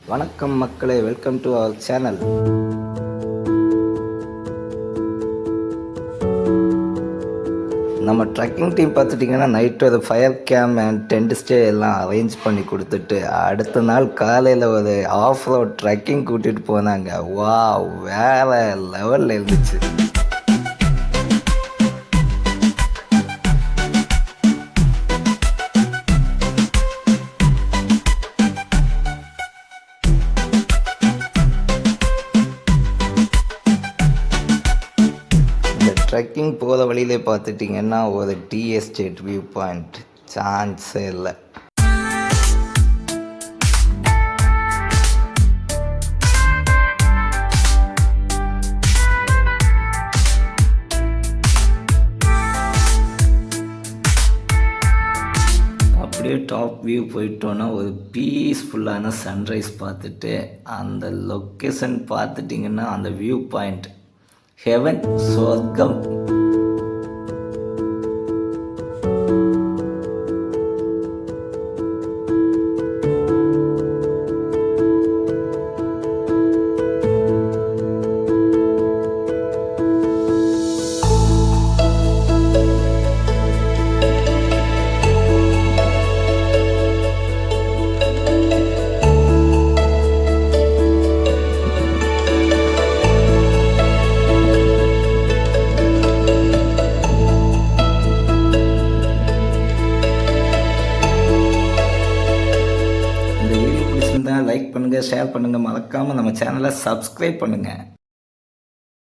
வணக்கம் மக்களே, welcome to our channel. நம்ம ட்ரெக்கிங் டீம் பார்த்துட்டிங்கன்னா நைட்டு அது fire camp and tent stay எல்லாம் அரேஞ்ச் பண்ணி கொடுத்துட்டு அடுத்த நாள் காலையில் ஒரு ஆஃப் ரோட் ட்ரெக்கிங் கூட்டிகிட்டு போனாங்க. வா, வேறு லெவலில் இருந்துச்சு. ட்ரெக்கிங் போகிற வழியிலே பார்த்துட்டிங்கன்னா ஒரு டீ எஸ்டேட் வியூ பாயிண்ட், சான்ஸே இல்லை. அப்படியே டாப் வியூ போயிட்டோன்னா ஒரு பீஸ்ஃபுல்லான சன்ரைஸ் பார்த்துட்டு அந்த லொக்கேஷன் பார்த்துட்டிங்கன்னா அந்த வியூ பாயிண்ட் ஹெவன், சொர்க்கம். லைக் பண்ணுங்கள், ஷேர் பண்ணுங்கள், மறக்காமல் நம்ம சேனலை சப்ஸ்கிரைப் பண்ணுங்கள்.